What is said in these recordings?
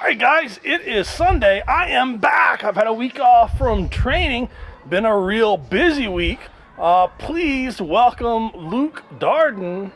Alright guys, it is Sunday. I am back. I've had a week off from training. Been a real busy week. Please welcome Luke Darden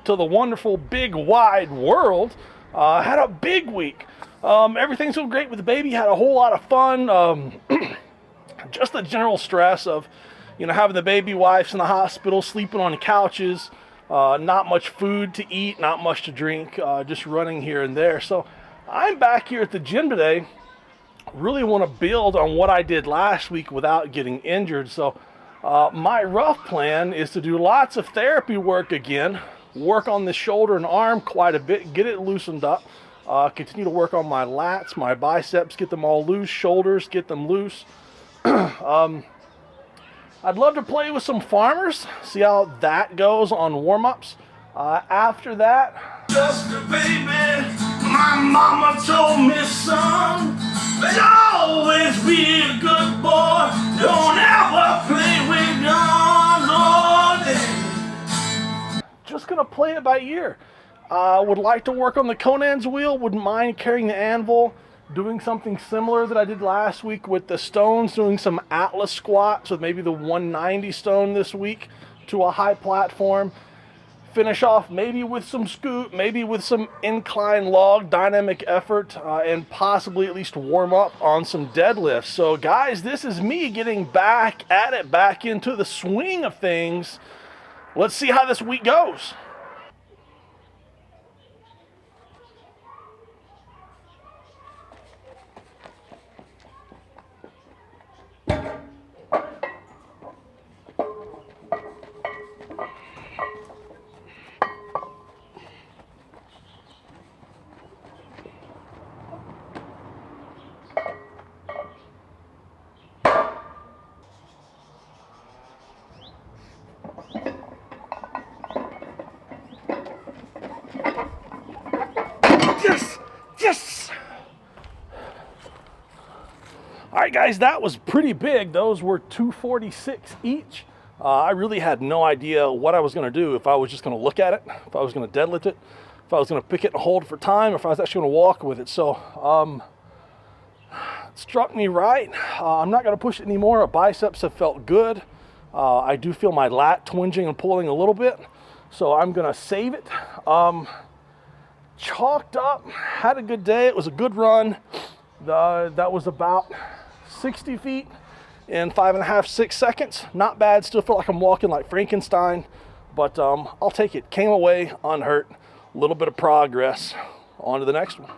to the wonderful big wide world. Had a big week. Everything's going great with the baby. Had a whole lot of fun. Just the general stress of, having the baby, wife's in the hospital, sleeping on the couches, not much food to eat, not much to drink, just running here and there. So I'm back here at the gym today. Really want to build on what I did last week without getting injured. So my rough plan is to do lots of therapy work again, work on the shoulder and arm quite a bit, get it loosened up, continue to work on my lats, my biceps, get them all loose, shoulders, get them loose. I'd love to play with some farmers, see how that goes on warm-ups. After that, just a baby, my mama told me, son, but always be a good boy, don't ever play with guns all day. Just gonna play it by ear. Would like to work on the Conan's wheel, wouldn't mind carrying the anvil, doing something similar that I did last week with the stones, doing some Atlas squats with maybe the 190 stone this week to a high platform. Finish off maybe with some scoot, maybe with some incline log, dynamic effort, and possibly at least warm up on some deadlifts. So guys, this is me getting back at it, back into the swing of things. Let's see how this week goes. Yes! All right, guys, that was pretty big. Those were 246 each. I really had no idea what I was going to do, if I was just going to look at it, if I was going to deadlift it, if I was going to pick it and hold for time, or if I was actually going to walk with it. So it struck me right. I'm not going to push it anymore. Our biceps have felt good. I do feel my lat twinging and pulling a little bit, so I'm going to save it. Chalked up, had a good day. It was a good run. That was about 60 feet in 5.5, 6 seconds. Not bad. Still feel like I'm walking like Frankenstein, but I'll take it. Came away unhurt. A little bit of progress. On to the next one.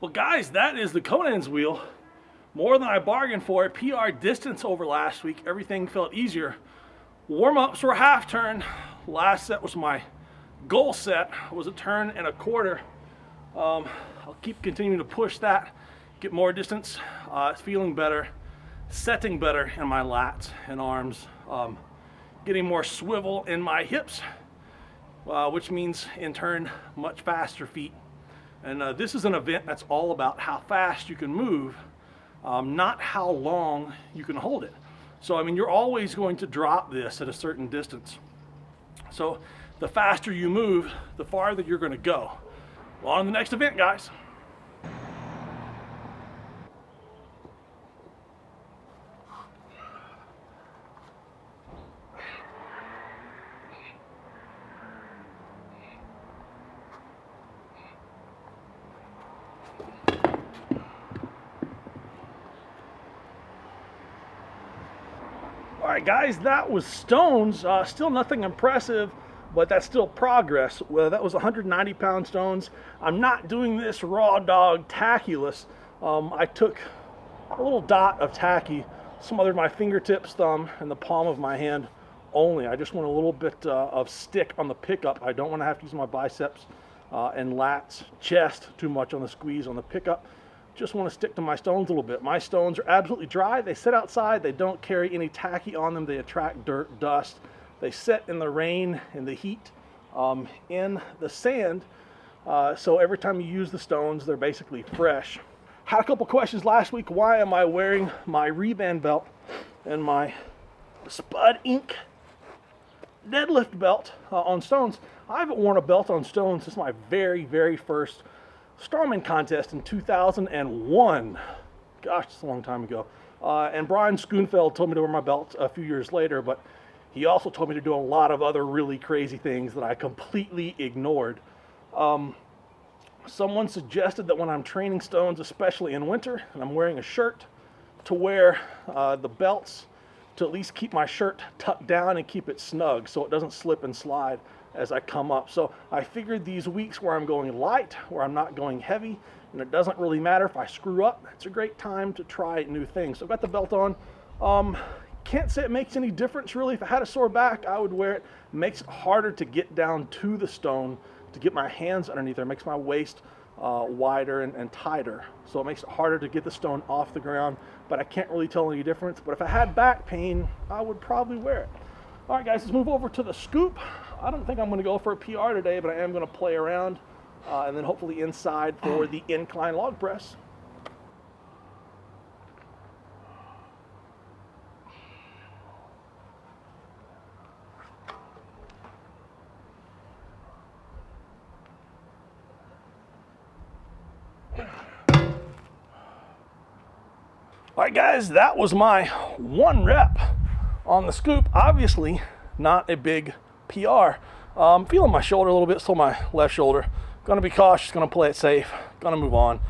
Well, guys, that is the Conan's wheel. More than I bargained for. PR distance over last week. Everything felt easier. Warm-ups were half turn. Last set was my goal set. It was a turn and a quarter. I'll keep continuing to push that. Get more distance. Feeling better. Setting better in my lats and arms. Getting more swivel in my hips. Which means, in turn, much faster feet. And this is an event that's all about how fast you can move, not how long you can hold it. So, I mean, you're always going to drop this at a certain distance. So, the faster you move, the farther you're going to go. Well, on to the next event, guys. right, guys, that was stones. Still nothing impressive, but that's still progress. Well, that was 190-pound stones. I'm not doing this raw dog tackuless. I took a little dot of tacky, smothered my fingertips, thumb, and the palm of my hand only. I just want a little bit of stick on the pickup. I don't want to have to use my biceps and lats, chest too much on the squeeze on the pickup. Just want to stick to my stones a little bit. My stones are absolutely dry. They sit outside. They don't carry any tacky on them. They attract dirt, dust. They sit in the rain, in the heat, in the sand. So every time you use the stones, they're basically fresh. Had a couple questions last week. Why am I wearing my Reband belt and my Spud Inc. deadlift belt on stones? I haven't worn a belt on stones since my very, very first Strongman contest in 2001. Gosh, it's a long time ago. And Brian Schoonfeld told me to wear my belt a few years later, but he also told me to do a lot of other really crazy things that I completely ignored. Someone suggested that when I'm training stones, especially in winter, and I'm wearing a shirt, to wear the belts to at least keep my shirt tucked down and keep it snug so it doesn't slip and slide as I come up. So I figured these weeks where I'm going light, where I'm not going heavy, and it doesn't really matter if I screw up, it's a great time to try new things. So I've got the belt on. Can't say it makes any difference really. If I had a sore back, I would wear it. It makes it harder to get down to the stone, to get my hands underneath there. It makes my waist wider and tighter. So it makes it harder to get the stone off the ground, but I can't really tell any difference. But if I had back pain, I would probably wear it. All right, guys, let's move over to the scoop. I don't think I'm going to go for a PR today, but I am going to play around and then hopefully inside for the incline log press. All right, guys, that was my 1 rep on the scoop. Obviously, not a big PR. I'm feeling my shoulder a little bit, still my left shoulder. Gonna be cautious, gonna play it safe, gonna move on.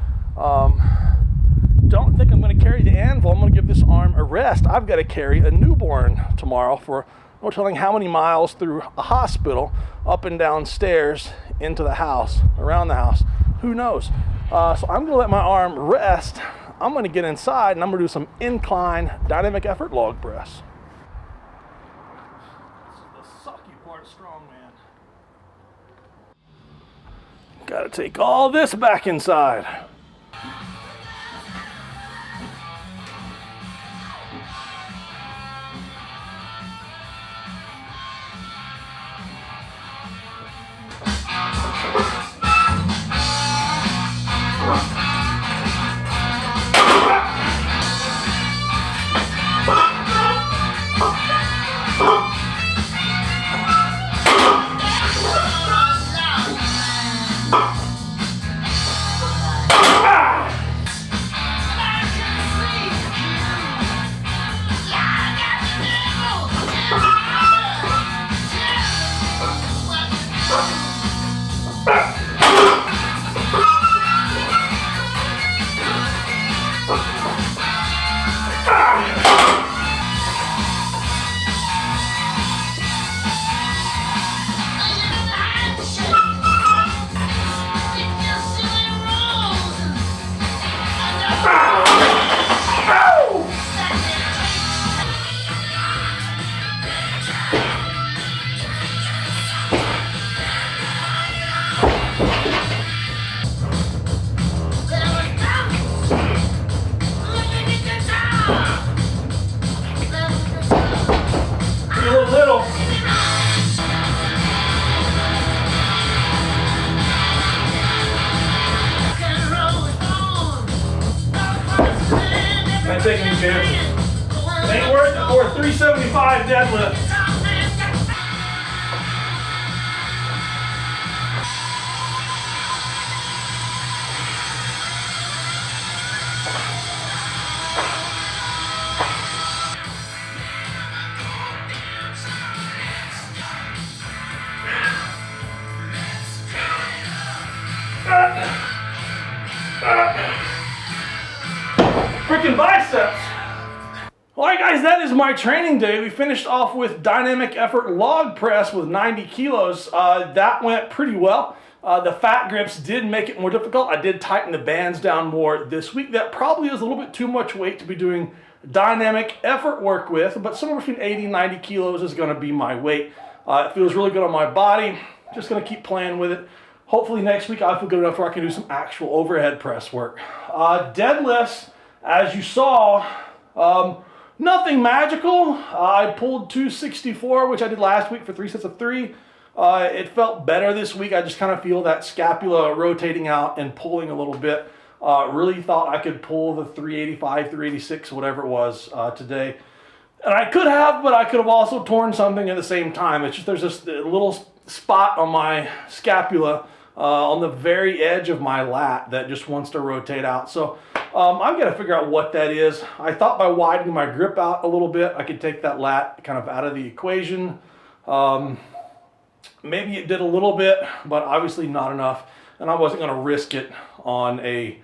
Don't think I'm gonna carry the anvil. I'm gonna give this arm a rest. I've got to carry a newborn tomorrow for no telling how many miles through a hospital, up and down stairs, into the house, around the house. Who knows? So I'm gonna let my arm rest. I'm gonna get inside and I'm gonna do some incline dynamic effort log press. This is the sucky part of Strongman. Gotta take all this back inside. I'm taking chances. It ain't worth it for a 375 deadlift. Freaking biceps. All right, right, guys, that is my training day. We finished off with dynamic effort log press with 90 kilos. That went pretty well. The fat grips did make it more difficult. I did tighten the bands down more this week. That probably is a little bit too much weight to be doing dynamic effort work with, but somewhere between 80 and 90 kilos is going to be my weight. It feels really good on my body. Just going to keep playing with it. Hopefully next week I feel good enough where I can do some actual overhead press work. Deadlifts, as you saw, nothing magical. I pulled 264, which I did last week for 3 sets of 3. It felt better this week. I just kind of feel that scapula rotating out and pulling a little bit. Really thought I could pull the 385, 386, whatever it was today. And I could have, but I could have also torn something at the same time. It's just there's this little spot on my scapula on the very edge of my lat that just wants to rotate out. So I've got to figure out what that is. I thought by widening my grip out a little bit, I could take that lat kind of out of the equation. Maybe it did a little bit, but obviously not enough. And I wasn't going to risk it on a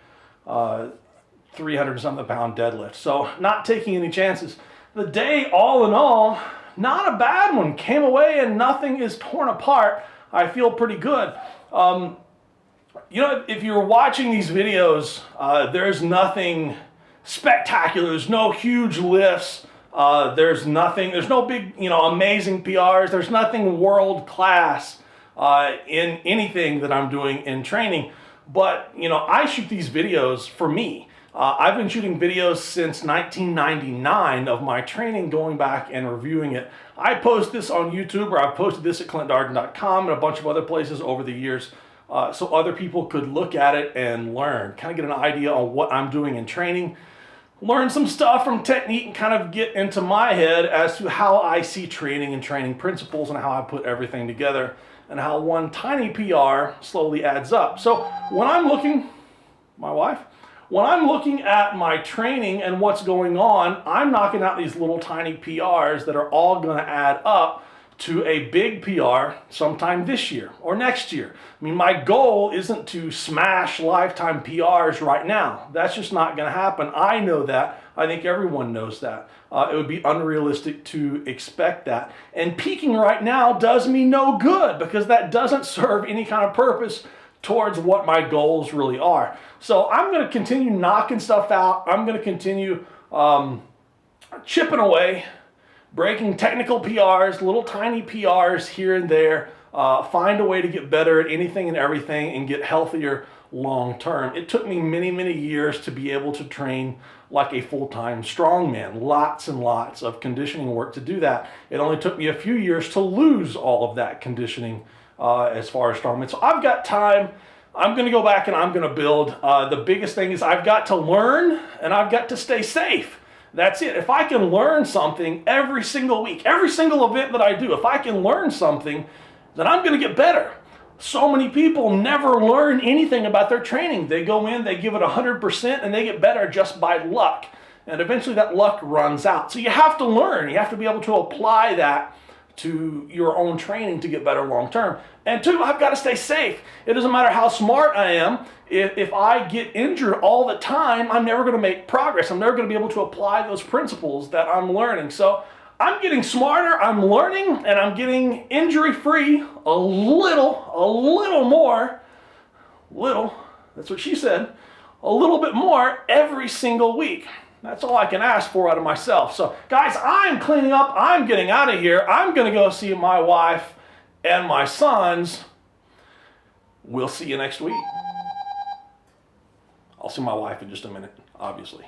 300-something pound deadlift. So not taking any chances. The day, all in all, not a bad one. Came away and nothing is torn apart. I feel pretty good. You know, if you're watching these videos, there's nothing spectacular. There's no huge lifts. There's no big, amazing PRs. There's nothing world class in anything that I'm doing in training. But, I shoot these videos for me. I've been shooting videos since 1999 of my training, going back and reviewing it. I post this on YouTube, or I've posted this at clintdarden.com and a bunch of other places over the years, so other people could look at it and learn, kind of get an idea on what I'm doing in training, learn some stuff from technique, and kind of get into my head as to how I see training and training principles and how I put everything together and how one tiny PR slowly adds up. So when I'm looking, when I'm looking at my training and what's going on, I'm knocking out these little tiny PRs that are all going to add up to a big PR sometime this year or next year. I mean, my goal isn't to smash lifetime PRs right now. That's just not going to happen. I know that. I think everyone knows that. It would be unrealistic to expect that. And peaking right now does me no good, because that doesn't serve any kind of purpose towards what my goals really are. So I'm going to continue knocking stuff out. I'm going to continue chipping away, breaking technical PRs, little tiny PRs here and there, find a way to get better at anything and everything and get healthier long term. It took me many, many years to be able to train like a full-time strongman. Lots and lots of conditioning work to do that. It only took me a few years to lose all of that conditioning as far as strongman. So I've got time. I'm going to go back and I'm going to build. The biggest thing is I've got to learn and I've got to stay safe. That's it. If I can learn something every single week, every single event that I do, if I can learn something, then I'm going to get better. So many people never learn anything about their training. They go in, they give it 100%, and they get better just by luck. And eventually that luck runs out. So you have to learn. You have to be able to apply that to your own training to get better long term. And two, I've got to stay safe. It doesn't matter how smart I am. If I get injured all the time, I'm never going to make progress. I'm never going to be able to apply those principles that I'm learning. So I'm getting smarter, I'm learning, and I'm getting injury-free a little more, that's what she said, a little bit more every single week. That's all I can ask for out of myself. So guys, I'm cleaning up, I'm getting out of here. I'm going to go see my wife and my sons. We'll see you next week. I'll see my wife in just a minute, obviously.